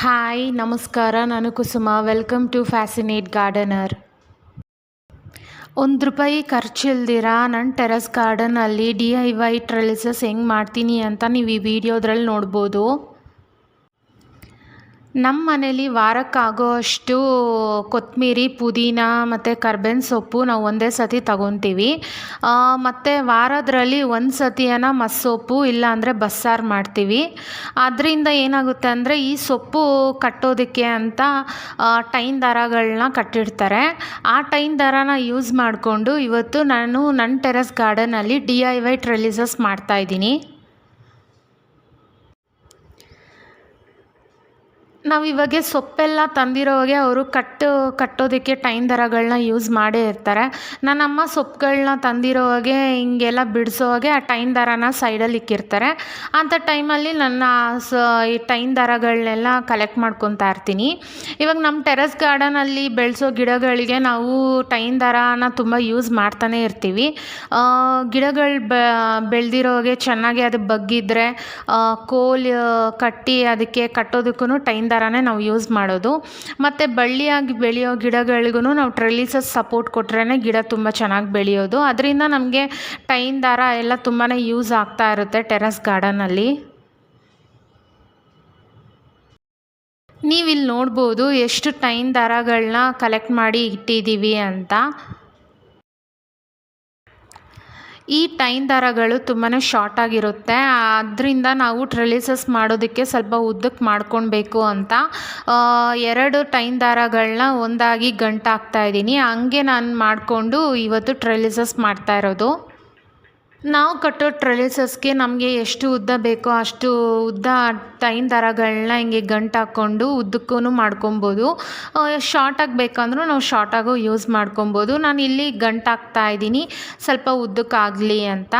Hi ನಮಸ್ಕಾರ, ನಾನು Kusuma. Welcome to fascinate gardener. ₹1 ಖರ್ಚಿಲ್ದಿರ ನನ್ನ ಟೆರೆಸ್ ಗಾರ್ಡನಲ್ಲಿ DIY ಟ್ರೆಲಿಸಸ್ ಹೆಂಗೆ ಮಾಡ್ತೀನಿ ಅಂತ ನೀವು ಈ ವಿಡಿಯೋದ್ರಲ್ಲಿ ನೋಡ್ಬೋದು. ನಮ್ಮ ಮನೇಲಿ ವಾರಕ್ಕಾಗೋ ಅಷ್ಟು ಕೊತ್ತಂಬರಿ, ಪುದೀನ ಮತ್ತು ಕರ್ಬೇವಿನ ಸೊಪ್ಪು ನಾವು ಒಂದೇ ಸತಿ ತಗೊತೀವಿ. ಮತ್ತು ವಾರದಲ್ಲಿ ಒಂದು ಸತಿಯನ್ನ ಮಸ್ಸೊಪ್ಪು ಇಲ್ಲಾಂದರೆ ಬಸ್ಸಾರು ಮಾಡ್ತೀವಿ. ಅದರಿಂದ ಏನಾಗುತ್ತೆ ಅಂದರೆ ಈ ಸೊಪ್ಪು ಕಟ್ಟೋದಕ್ಕೆ ಅಂತ ಟೈನ್ ದಾರಗಳನ್ನ ಕಟ್ಟಿಡ್ತಾರೆ. ಆ ಟೈನ್ ದಾರನ ಯೂಸ್ ಮಾಡಿಕೊಂಡು ಇವತ್ತು ನಾನು ನನ್ನ ಟೆರೆಸ್ ಗಾರ್ಡನಲ್ಲಿ DIY ಟ್ರೆಲಿಸಸ್ ಮಾಡ್ತಾಯಿದ್ದೀನಿ. ನಾವು ಇವಾಗ ಸೊಪ್ಪೆಲ್ಲ ತಂದಿರೋವಾಗೆ ಅವರು ಕಟ್ಟೋದಕ್ಕೆ ಟೈನ್ ದಾರಗಳನ್ನ ಯೂಸ್ ಮಾಡೇ ಇರ್ತಾರೆ. ನನ್ನಮ್ಮ ಸೊಪ್ಪುಗಳನ್ನ ತಂದಿರೋವಾಗೆ ಹಿಂಗೆಲ್ಲ ಬಿಡಿಸೋವಾಗೆ ಆ ಟೈನ್ ದಾರನ ಸೈಡಲ್ಲಿ ಇಕ್ಕಿರ್ತಾರೆ. ಅಂಥ ಟೈಮಲ್ಲಿ ಈ ಟೈನ್ ದಾರಗಳನ್ನೆಲ್ಲ ಕಲೆಕ್ಟ್ ಮಾಡ್ಕೊತಾ ಇರ್ತೀನಿ. ಇವಾಗ ನಮ್ಮ ಟೆರೆಸ್ ಗಾರ್ಡನಲ್ಲಿ ಬೆಳೆಸೋ ಗಿಡಗಳಿಗೆ ನಾವು ಟೈನ್ ದಾರನ ತುಂಬ ಯೂಸ್ ಮಾಡ್ತಾನೆ ಇರ್ತೀವಿ. ಗಿಡಗಳು ಬೆಳೆದಿರೋವಾಗೆ ಚೆನ್ನಾಗಿ ಅದು ಬಗ್ಗಿದ್ರೆ ಕೋಲ್ ಕಟ್ಟಿ ಅದಕ್ಕೆ ಕಟ್ಟೋದಕ್ಕೂ ಟೈನ್ ದಾರನೇ ನಾವು ಯೂಸ್ ಮಾಡೋದು. ಮತ್ತು ಬಳ್ಳಿಯಾಗಿ ಬೆಳೆಯೋ ಗಿಡಗಳಿಗೂ ನಾವು ಟ್ರೆಲಿಸಸ್ ಸಪೋರ್ಟ್ ಕೊಟ್ರೇ ಗಿಡ ತುಂಬ ಚೆನ್ನಾಗಿ ಬೆಳೆಯೋದು. ಅದರಿಂದ ನಮಗೆ ಟೈನ್ ದಾರ ಎಲ್ಲ ತುಂಬಾ ಯೂಸ್ ಆಗ್ತಾ ಇರುತ್ತೆ ಟೆರೆಸ್ ಗಾರ್ಡನಲ್ಲಿ. ನೀವಿಲ್ಲಿ ನೋಡ್ಬೋದು ಎಷ್ಟು ಟೈನ್ ದಾರಗಳನ್ನ ಕಲೆಕ್ಟ್ ಮಾಡಿ ಇಟ್ಟಿದ್ದೀವಿ ಅಂತ. ಈ ಟೈನ್ ದಾರಗಳು ತುಂಬಾ ಶಾರ್ಟ್ ಆಗಿರುತ್ತೆ. ಅದರಿಂದ ನಾವು ಟ್ರೆಲಿಸಸ್ ಮಾಡೋದಕ್ಕೆ ಸ್ವಲ್ಪ ಉದ್ದಕ್ಕೆ ಮಾಡ್ಕೊಳ್ಬೇಕು ಅಂತ 2 ಟೈನ್ ದಾರಗಳನ್ನ ಒಂದಾಗಿ ಗಂಟಾಕ್ತಾಯಿದ್ದೀನಿ. ಹಂಗೆ ನಾನು ಮಾಡಿಕೊಂಡು ಇವತ್ತು ಟ್ರೆಲಿಸಸ್ ಮಾಡ್ತಾ ಇರೋದು. ನಾವು ಕಟ್ಟೋ ಟ್ರೆಲಿಸಸ್ಗೆ ನಮಗೆ ಎಷ್ಟು ಉದ್ದ ಬೇಕೋ ಅಷ್ಟು ಉದ್ದ ಟೈನ್ ದಾರಗಳನ್ನ ಹಿಂಗೆ ಗಂಟು ಹಾಕ್ಕೊಂಡು ಉದ್ದಕ್ಕೂ ಮಾಡ್ಕೊಬೋದು. ಶಾರ್ಟಾಗಿ ಬೇಕಂದ್ರೂ ನಾವು ಶಾರ್ಟಾಗೂ ಯೂಸ್ ಮಾಡ್ಕೊಬೋದು. ನಾನು ಇಲ್ಲಿ ಗಂಟು ಹಾಕ್ತಾಯಿದ್ದೀನಿ ಸ್ವಲ್ಪ ಉದ್ದಕ್ಕಾಗಲಿ ಅಂತ.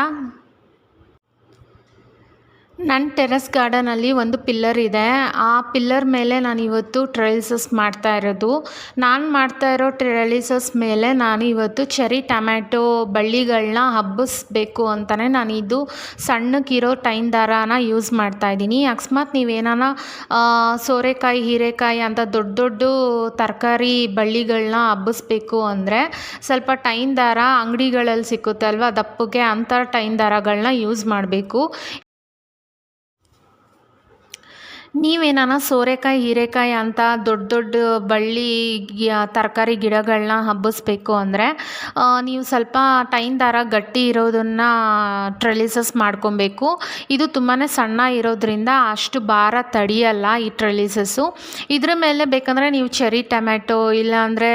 ನನ್ನ ಟೆರೆಸ್ ಗಾರ್ಡನಲ್ಲಿ ಒಂದು ಪಿಲ್ಲರ್ ಇದೆ. ಆ ಪಿಲ್ಲರ್ ಮೇಲೆ ನಾನು ಇವತ್ತು ಟ್ರೆಲಿಸಸ್ ಮಾಡ್ತಾ ಇರೋದು. ನಾನು ಮಾಡ್ತಾ ಇರೋ ಟ್ರೆಲಿಸಸ್ ಮೇಲೆ ನಾನು ಇವತ್ತು ಚೆರಿ ಟೊಮ್ಯಾಟೊ ಬಳ್ಳಿಗಳನ್ನ ಹಬ್ಬಿಸ್ಬೇಕು ಅಂತಲೇ ನಾನು ಇದು ಸಣ್ಣಕ್ಕಿರೋ ಟೈನ್ ದಾರನ ಯೂಸ್ ಮಾಡ್ತಾಯಿದ್ದೀನಿ. ಅಕಸ್ಮಾತ್ ನೀವೇನಾನ ಸೋರೆಕಾಯಿ, ಹೀರೆಕಾಯಿ ಅಂತ ದೊಡ್ಡ ದೊಡ್ಡ ತರಕಾರಿ ಬಳ್ಳಿಗಳನ್ನ ಹಬ್ಬಿಸ್ಬೇಕು ಅಂದರೆ ಸ್ವಲ್ಪ ಟೈನ್ ದಾರ ಅಂಗಡಿಗಳಲ್ಲಿ ಸಿಕ್ಕುತ್ತೆ ಅಲ್ವಾ ದಪ್ಪಗೆ, ಅಂಥ ಟೈನ್ ದಾರಗಳನ್ನ ಯೂಸ್ ಮಾಡಬೇಕು. ನೀವೇನಾನ ಸೋರೆಕಾಯಿ, ಹೀರೆಕಾಯಿ ಅಂತ ದೊಡ್ಡ ದೊಡ್ಡ ಬಳ್ಳಿ ತರಕಾರಿ ಗಿಡಗಳನ್ನ ಹಬ್ಬಿಸ್ಬೇಕು ಅಂದರೆ ನೀವು ಸ್ವಲ್ಪ ಟೈನ್ ದಾರ ಗಟ್ಟಿ ಇರೋದನ್ನು ಟ್ರೆಲಿಸಸ್ ಮಾಡ್ಕೊಬೇಕು. ಇದು ತುಂಬಾ ಸಣ್ಣ ಇರೋದ್ರಿಂದ ಅಷ್ಟು ಭಾರ ತಡೆಯಲ್ಲ ಈ ಟ್ರೆಲಿಸಸ್ಸು. ಇದ್ರ ಮೇಲೆ ಬೇಕಂದರೆ ನೀವು ಚೆರಿ ಟೊಮ್ಯಾಟೊ ಇಲ್ಲಾಂದರೆ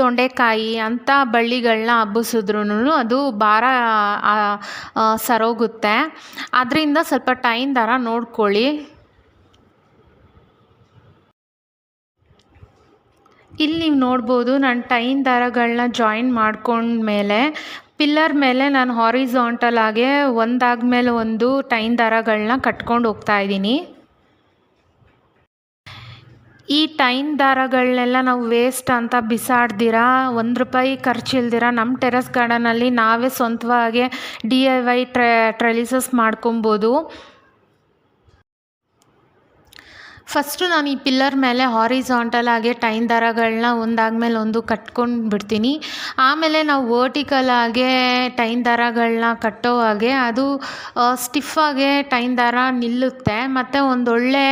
ತೊಂಡೆಕಾಯಿ ಅಂಥ ಬಳ್ಳಿಗಳನ್ನ ಹಬ್ಬಿಸಿದ್ರೂ ಅದು ಭಾರ ಸರೋಗುತ್ತೆ. ಅದರಿಂದ ಸ್ವಲ್ಪ ಟೈನ್ ದಾರ ನೋಡ್ಕೊಳ್ಳಿ. ಇಲ್ಲಿ ನೀವು ನೋಡ್ಬೋದು ನಾನು ಟೈನ್ ದಾರಗಳನ್ನ ಜಾಯಿನ್ ಮಾಡ್ಕೊಂಡ್ಮೇಲೆ ಪಿಲ್ಲರ್ ಮೇಲೆ ನಾನು ಹಾರಿಜಾಂಟಲ್ ಆಗಿ ಒಂದಾದ್ಮೇಲೆ ಒಂದು ಟೈನ್ ದಾರಗಳನ್ನ ಕಟ್ಕೊಂಡು ಹೋಗ್ತಾಯಿದ್ದೀನಿ. ಈ ಟೈನ್ ದಾರಗಳನ್ನೆಲ್ಲ ನಾವು ವೇಸ್ಟ್ ಅಂತ ಬಿಸಾಡ್ದಿರ ₹1 ಖರ್ಚಿಲ್ದಿರ ನಮ್ಮ ಟೆರೆಸ್ ಗಾರ್ಡನಲ್ಲಿ ನಾವೇ ಸ್ವಂತವಾಗಿ DIY ಟ್ರೆಲಿಸಸ್ ಮಾಡ್ಕೊಬೋದು. ಫಸ್ಟು ನಾನು ಈ ಪಿಲ್ಲರ್ ಮೇಲೆ ಹಾರಿಜಾಂಟಲ್ ಆಗಿ ಟೈನ್ ದಾರಗಳನ್ನ ಒಂದಾದ್ಮೇಲೆ ಒಂದು ಕಟ್ಕೊಂಡು ಬಿಡ್ತೀನಿ. ಆಮೇಲೆ ನಾವು ವರ್ಟಿಕಲ್ ಆಗಿ ಟೈನ್ ದಾರಗಳನ್ನ ಕಟ್ಟೋವಾಗೆ ಅದು ಸ್ಟಿಫಾಗೆ ಟೈನ್ ದಾರ ನಿಲ್ಲುತ್ತೆ ಮತ್ತು ಒಂದೊಳ್ಳೆ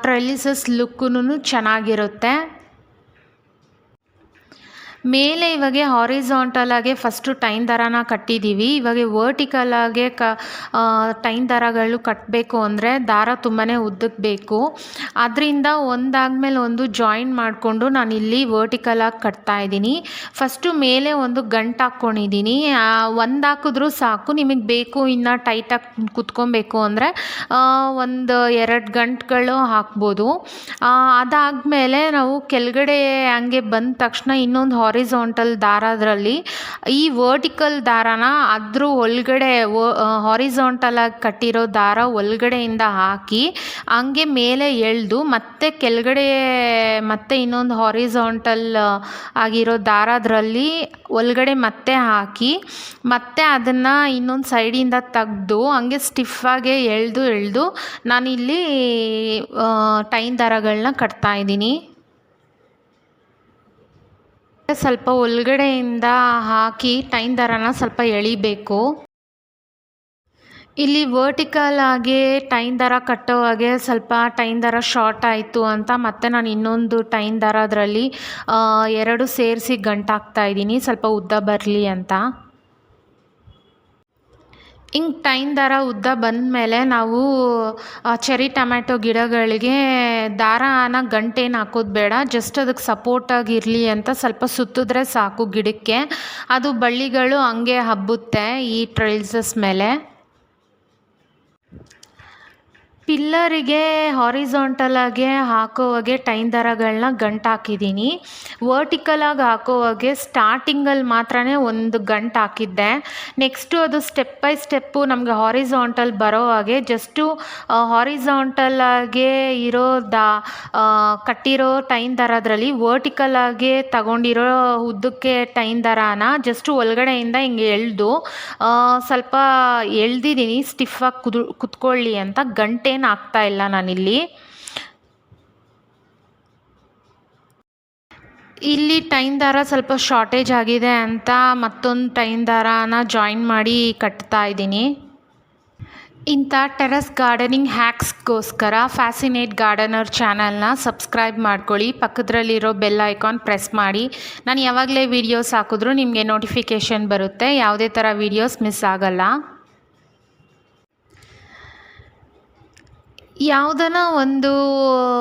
ಟ್ರೆಲಿಸಸ್ ಲುಕ್ಕೂ ಚೆನ್ನಾಗಿರುತ್ತೆ. ಮೇಲೆ ಇವಾಗ ಹಾರಿಜಾಂಟಲ್ ಆಗಿ ಫಸ್ಟು ಟೈನ್ ದಾರನ ಕಟ್ಟಿದ್ದೀವಿ. ಇವಾಗ ವರ್ಟಿಕಲ್ ಆಗಿ ಟೈನ್ ದಾರಗಳು ಕಟ್ಟಬೇಕು ಅಂದರೆ ದಾರ ತುಂಬಾ ಉದ್ದಕ್ಕೆ ಬೇಕು. ಅದರಿಂದ ಒಂದಾದ್ಮೇಲೆ ಒಂದು ಜಾಯಿನ್ ಮಾಡಿಕೊಂಡು ನಾನು ಇಲ್ಲಿ ವರ್ಟಿಕಲ್ ಆಗಿ ಕಟ್ತಾಯಿದ್ದೀನಿ. ಫಸ್ಟು ಮೇಲೆ ಒಂದು ಗಂಟು ಹಾಕ್ಕೊಂಡಿದ್ದೀನಿ. ಒಂದು ಹಾಕಿದ್ರೂ ಸಾಕು. ನಿಮಗೆ ಬೇಕು ಇನ್ನು ಟೈಟಾಗಿ ಕುತ್ಕೊಬೇಕು ಅಂದರೆ ಒಂದು 2 ಗಂಟುಗಳು ಹಾಕ್ಬೋದು. ಅದಾದಮೇಲೆ ನಾವು ಕೆಳಗಡೆ ಹಂಗೆ ಬಂದ ತಕ್ಷಣ ಇನ್ನೊಂದು ಹಾರಿಝಾಂಟಲ್ ದಾರದಲ್ಲಿ ಈ ವರ್ಟಿಕಲ್ ದಾರನ ಅದ್ರ ಒಳಗಡೆ ಹಾರಿಝಾಂಟಲಾಗಿ ಕಟ್ಟಿರೋ ದಾರ ಒಳಗಡೆಯಿಂದ ಹಾಕಿ ಹಂಗೆ ಮೇಲೆ ಎಳೆದು ಮತ್ತೆ ಕೆಳಗಡೆ ಮತ್ತೆ ಇನ್ನೊಂದು ಹಾರಿಝಾಂಟಲ್ ಆಗಿರೋ ದಾರದ್ರಲ್ಲಿ ಒಳಗಡೆ ಮತ್ತೆ ಹಾಕಿ ಮತ್ತೆ ಅದನ್ನು ಇನ್ನೊಂದು ಸೈಡಿಂದ ತೆಗ್ದು ಹಂಗೆ ಸ್ಟಿಫಾಗೆ ಎಳೆದು ನಾನಿಲ್ಲಿ ಟೈನ್ ದಾರಗಳನ್ನ ಕಟ್ತಾಯಿದ್ದೀನಿ. ಸ್ವಲ್ಪ ಒಳಗಡೆಯಿಂದ ಹಾಕಿ ಟೈನ್ ದಾರನ ಸ್ವಲ್ಪ ಎಳಿಬೇಕು. ಇಲ್ಲಿ ವರ್ಟಿಕಲ್ ಆಗಿ ಟೈನ್ ದಾರ ಕಟ್ಟೋವಾಗೆ ಸ್ವಲ್ಪ ಟೈನ್ ದಾರ ಶಾರ್ಟ್ ಆಯಿತು ಅಂತ ಮತ್ತೆ ನಾನು ಇನ್ನೊಂದು ಟೈನ್ ದಾರ ಅದರಲ್ಲಿ 2 ಸೇರಿಸಿ ಗಂಟಾಕ್ತಾ ಇದ್ದೀನಿ ಸ್ವಲ್ಪ ಉದ್ದ ಬರಲಿ ಅಂತ. ಹಿಂಗೆ ಟೈನ್ ದಾರ ಉದ್ದ ಬಂದಮೇಲೆ ನಾವು ಚೆರಿ ಟೊಮ್ಯಾಟೊ ಗಿಡಗಳಿಗೆ ದಾರನ ಗಂಟೇನು ಹಾಕೋದು ಬೇಡ, ಜಸ್ಟ್ ಅದಕ್ಕೆ ಸಪೋರ್ಟಾಗಿರಲಿ ಅಂತ ಸ್ವಲ್ಪ ಸುತ್ತಿದ್ರೆ ಸಾಕು ಗಿಡಕ್ಕೆ. ಅದು ಬಳ್ಳಿಗಳು ಹಂಗೆ ಹಬ್ಬುತ್ತೆ ಈ ಟ್ರೈಲ್ಸಸ್ ಮೇಲೆ. ಪಿಲ್ಲರಿಗೆ ಹಾರಿಝಾಂಟಲಾಗೆ ಹಾಕೋವಾಗೆ ಟೈನ್ ದಾರಗಳನ್ನ ಗಂಟಾಕಿದ್ದೀನಿ. ವರ್ಟಿಕಲಾಗಿ ಹಾಕೋವಾಗೆ ಸ್ಟಾರ್ಟಿಂಗಲ್ಲಿ ಮಾತ್ರ ಒಂದು ಗಂಟು ಹಾಕಿದ್ದೆ. ನೆಕ್ಸ್ಟು ಅದು ಸ್ಟೆಪ್ ಬೈ ಸ್ಟೆಪ್ಪು ನಮಗೆ ಹಾರಿಝಾಂಟಲ್ ಬರೋ ಹಾಗೆ ಜಸ್ಟು ಹಾರಿಝಾಂಟಲಾಗೆ ಇರೋ ಕಟ್ಟಿರೋ ಟೈನ್ ದಾರದ್ರಲ್ಲಿ ವರ್ಟಿಕಲಾಗೆ ತಗೊಂಡಿರೋ ಉದ್ದಕ್ಕೆ ಟೈನ್ ದಾರಾನ ಜಸ್ಟು ಒಳಗಡೆಯಿಂದ ಹಿಂಗೆ ಎಳೆದು ಸ್ವಲ್ಪ ಎಳ್ದಿದ್ದೀನಿ ಸ್ಟಿಫಾಗಿ ಕುತ್ಕೊಳ್ಳಿ ಅಂತ. ಗಂಟೇನು ಆಗ್ತಾ ಇಲ್ಲ ನಾನಿಲ್ಲಿ. ಇಲ್ಲಿ ಟೈನ್ ದಾರ ಸ್ವಲ್ಪ ಶಾರ್ಟೇಜ್ ಆಗಿದೆ ಅಂತ ಮತ್ತೊಂದು ಟೈನ್ ದಾರಾನ ಜಾಯಿನ್ ಮಾಡಿ ಕಟ್ತಾ ಇದ್ದೀನಿ. ಇಂಥ ಟೆರೆಸ್ ಗಾರ್ಡನಿಂಗ್ ಹ್ಯಾಕ್ಸ್ಗೋಸ್ಕರ ಫ್ಯಾಸಿನೇಟ್ ಗಾರ್ಡನರ್ ಚಾನಲ್ನ ಸಬ್ಸ್ಕ್ರೈಬ್ ಮಾಡ್ಕೊಳ್ಳಿ. ಪಕ್ಕದಲ್ಲಿರೋ ಬೆಲ್ ಐಕಾನ್ ಪ್ರೆಸ್ ಮಾಡಿ. ನಾನು ಯಾವಾಗಲೇ ವೀಡಿಯೋಸ್ ಹಾಕಿದ್ರೂ ನಿಮಗೆ ನೋಟಿಫಿಕೇಷನ್ ಬರುತ್ತೆ, ಯಾವುದೇ ಥರ ವೀಡಿಯೋಸ್ ಮಿಸ್ ಆಗಲ್ಲ. ಯಾವುದನ್ನ ಒಂದು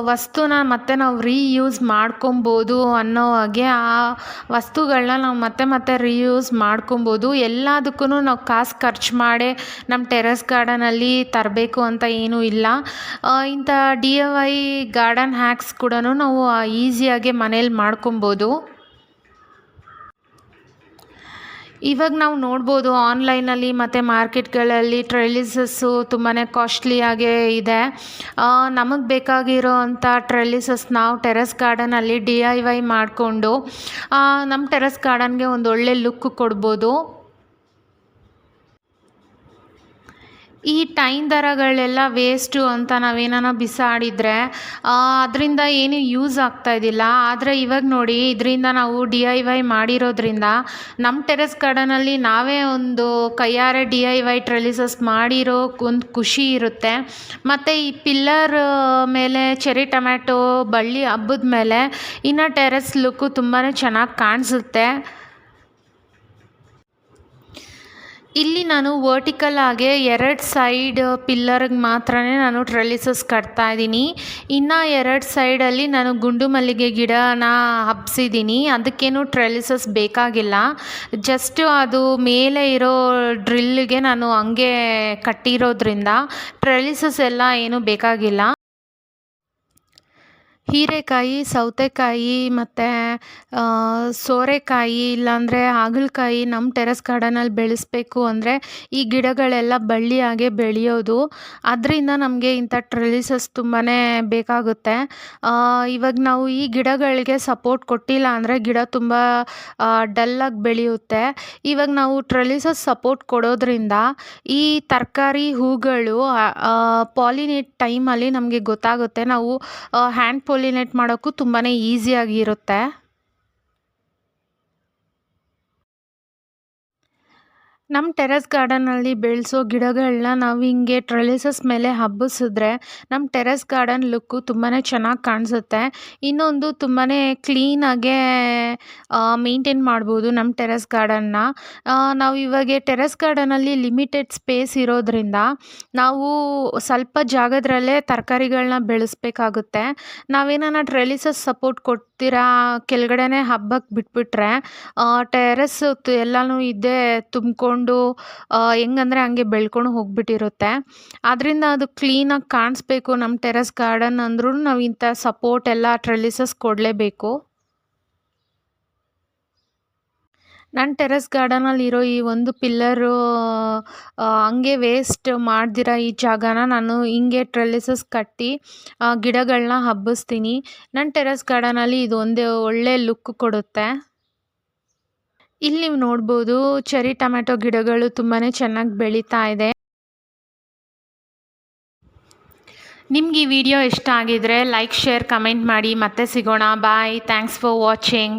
ವಸ್ತುನ ಮತ್ತೆ ನಾವು ರೀಯೂಸ್ ಮಾಡ್ಕೊಬೋದು ಅನ್ನೋ ಹಾಗೆ ಆ ವಸ್ತುಗಳನ್ನ ನಾವು ಮತ್ತೆ ರೀಯೂಸ್ ಮಾಡ್ಕೊಬೋದು. ಎಲ್ಲದಕ್ಕೂ ನಾವು ಕಾಸು ಖರ್ಚು ಮಾಡಿ ನಮ್ಮ ಟೆರೆಸ್ ಗಾರ್ಡನಲ್ಲಿ ತರಬೇಕು ಅಂತ ಏನೂ ಇಲ್ಲ. ಇಂಥ DIY ಗಾರ್ಡನ್ ಹ್ಯಾಕ್ಸ್ ಕೂಡ ನಾವು ಈಸಿಯಾಗಿ ಮನೇಲಿ ಮಾಡ್ಕೊಬೋದು. ಇವಾಗ ನಾವು ನೋಡ್ಬೋದು ಆನ್ಲೈನಲ್ಲಿ ಮತ್ತು ಮಾರ್ಕೆಟ್ಗಳಲ್ಲಿ ಟ್ರೆಲಿಸಸ್ಸು ತುಂಬಾ ಕಾಸ್ಟ್ಲಿಯಾಗೇ ಇದೆ. ನಮಗೆ ಬೇಕಾಗಿರೋ ಅಂಥ ಟ್ರೆಲಿಸಸ್ ನಾವು ಟೆರೆಸ್ ಗಾರ್ಡನಲ್ಲಿ DIY ಮಾಡಿಕೊಂಡು ನಮ್ಮ ಟೆರೆಸ್ ಗಾರ್ಡನ್ಗೆ ಒಂದು ಒಳ್ಳೆ ಲುಕ್ ಕೊಡ್ಬೋದು. ಈ ಟೈನ್ ದಾರಗಳೆಲ್ಲ ವೇಸ್ಟು ಅಂತ ನಾವೇನಾನ ಬಿಸಾಡಿದರೆ ಅದರಿಂದ ಏನು ಯೂಸ್ ಆಗ್ತಾಯಿದ್ದಿಲ್ಲ. ಆದರೆ ಇವಾಗ ನೋಡಿ ಇದರಿಂದ ನಾವು DIY ಮಾಡಿರೋದ್ರಿಂದ ನಮ್ಮ ಟೆರೆಸ್ ಗಾರ್ಡನಲ್ಲಿ ನಾವೇ ಒಂದು ಕೈಯಾರೆ DIY ಟ್ರೆಲಿಸಸ್ ಮಾಡಿರೋ ಒಂದು ಖುಷಿ ಇರುತ್ತೆ. ಮತ್ತು ಈ ಪಿಲ್ಲರ್ ಮೇಲೆ ಚೆರಿ ಟೊಮ್ಯಾಟೊ ಬಳ್ಳಿ ಹಬ್ಬದ ಮೇಲೆ ಇನ್ನು ಟೆರೆಸ್ ಲುಕ್ಕು ತುಂಬಾ ಚೆನ್ನಾಗಿ ಕಾಣಿಸುತ್ತೆ. ಇಲ್ಲಿ ನಾನು ವರ್ಟಿಕಲ್ ಆಗಿ 2 ಸೈಡ್ ಪಿಲ್ಲರ್ಗೆ ಮಾತ್ರ ನಾನು ಟ್ರೆಲಿಸಸ್ ಕಟ್ತಾ ಇದ್ದೀನಿ. ಇನ್ನು 2 ಸೈಡಲ್ಲಿ ನಾನು ಗುಂಡು ಮಲ್ಲಿಗೆ ಗಿಡನ ಹಬ್ಸಿದ್ದೀನಿ. ಅದಕ್ಕೇನು ಟ್ರೆಲಿಸಸ್ ಬೇಕಾಗಿಲ್ಲ, ಜಸ್ಟ್ ಅದು ಮೇಲೆ ಇರೋ ಡ್ರಿಲ್ಲಿಗೆ ನಾನು ಹಂಗೆ ಕಟ್ಟಿರೋದ್ರಿಂದ ಟ್ರೆಲಿಸಸ್ ಎಲ್ಲ ಏನೂ ಬೇಕಾಗಿಲ್ಲ. ಹೀರೆಕಾಯಿ, ಸೌತೆಕಾಯಿ ಮತ್ತು ಸೋರೆಕಾಯಿ ಇಲ್ಲಾಂದರೆ ಹಾಗಲಕಾಯಿ ನಮ್ಮ ಟೆರೆಸ್ ಗಾರ್ಡನಲ್ಲಿ ಬೆಳೆಸಬೇಕು ಅಂದರೆ ಈ ಗಿಡಗಳೆಲ್ಲ ಬಳ್ಳಿಯಾಗೆ ಬೆಳೆಯೋದು. ಅದರಿಂದ ನಮಗೆ ಇಂಥ ಟ್ರೆಲಿಸಸ್ ತುಂಬಾ ಬೇಕಾಗುತ್ತೆ. ಇವಾಗ ನಾವು ಈ ಗಿಡಗಳಿಗೆ ಸಪೋರ್ಟ್ ಕೊಟ್ಟಿಲ್ಲ ಅಂದರೆ ಗಿಡ ತುಂಬ ಡಲ್ಲಾಗಿ ಬೆಳೆಯುತ್ತೆ. ಇವಾಗ ನಾವು ಟ್ರೆಲಿಸಸ್ ಸಪೋರ್ಟ್ ಕೊಡೋದ್ರಿಂದ ಈ ತರಕಾರಿ ಹೂಗಳು ಪಾಲಿನೇಟ್ ಟೈಮಲ್ಲಿ ನಮಗೆ ಗೊತ್ತಾಗುತ್ತೆ. ನಾವು ಹ್ಯಾಂಡ್ ಪಾಲಿನೇಟ್ ಮಾಡೋಕ್ಕೂ ತುಂಬಾ ಈಸಿಯಾಗಿರುತ್ತೆ. ನಮ್ಮ ಟೆರೆಸ್ ಗಾರ್ಡನಲ್ಲಿ ಬೆಳೆಸೋ ಗಿಡಗಳನ್ನ ನಾವು ಹಿಂಗೆ ಟ್ರೆಲಿಸಸ್ ಮೇಲೆ ಹಬ್ಬಿಸಿದ್ರೆ ನಮ್ಮ ಟೆರೆಸ್ ಗಾರ್ಡನ್ ಲುಕ್ಕು ತುಂಬಾ ಚೆನ್ನಾಗಿ ಕಾಣಿಸುತ್ತೆ. ಇನ್ನೊಂದು ತುಂಬಾ ಕ್ಲೀನಾಗೆ ಮೇಂಟೈನ್ ಮಾಡ್ಬೋದು ನಮ್ಮ ಟೆರೆಸ್ ಗಾರ್ಡನ್ನ. ನಾವು ಇವಾಗ ಟೆರೆಸ್ ಗಾರ್ಡನಲ್ಲಿ ಲಿಮಿಟೆಡ್ ಸ್ಪೇಸ್ ಇರೋದ್ರಿಂದ ನಾವು ಸ್ವಲ್ಪ ಜಾಗದಲ್ಲೇ ತರಕಾರಿಗಳನ್ನ ಬೆಳೆಸ್ಬೇಕಾಗುತ್ತೆ. ನಾವೇನಾನ ಟ್ರೆಲಿಸಸ್ ಸಪೋರ್ಟ್ ಕೊಡ್ತೀರಾ ಕೆಳಗಡೆನೇ ಹಬ್ಬಕ್ಕೆ ಬಿಟ್ಬಿಟ್ರೆ ಟೆರೆಸ್ ಎಲ್ಲನೂ ಇದ್ದೇ ತುಂಬಿಕೊಂಡು ಹೆಂಗಂದರೆ ಹಂಗೆ ಬೆಳ್ಕೊಂಡು ಹೋಗ್ಬಿಟ್ಟಿರುತ್ತೆ. ಆದ್ದರಿಂದ ಅದು ಕ್ಲೀನಾಗಿ ಕಾಣಿಸ್ಬೇಕು ನಮ್ಮ ಟೆರೆಸ್ ಗಾರ್ಡನ್ ಅಂದ್ರೂ ನಾವು ಇಂಥ ಸಪೋರ್ಟ್ ಎಲ್ಲ ಟ್ರೆಲಿಸಸ್ ಕೊಡಲೇಬೇಕು. ನನ್ನ ಟೆರೆಸ್ ಗಾರ್ಡನಲ್ಲಿರೋ ಈ ಒಂದು ಪಿಲ್ಲರು ಹಂಗೆ ವೇಸ್ಟ್ ಮಾಡ್ದಿರ ಈ ಜಾಗನ ನಾನು ಹಿಂಗೆ ಟ್ರೆಲ್ಲಿಸಸ್ ಕಟ್ಟಿ ಗಿಡಗಳನ್ನ ಹಬ್ಬಿಸ್ತೀನಿ. ನನ್ನ ಟೆರೆಸ್ ಗಾರ್ಡನಲ್ಲಿ ಇದು ಒಂದೇ ಒಳ್ಳೆ ಲುಕ್ ಕೊಡುತ್ತೆ. ಇಲ್ಲಿ ನೀವು ನೋಡ್ಬೋದು ಚೆರ್ರಿ ಟೊಮ್ಯಾಟೊ ಗಿಡಗಳು ತುಂಬಾ ಚೆನ್ನಾಗಿ ಬೆಳೀತಾ ಇದೆ. ನಿಮ್ಗೆ ಈ ವಿಡಿಯೋ ಇಷ್ಟ ಆಗಿದ್ರೆ ಲೈಕ್, ಶೇರ್, ಕಮೆಂಟ್ ಮಾಡಿ. ಮತ್ತೆ ಸಿಗೋಣ. ಬಾಯ್. Thanks for watching.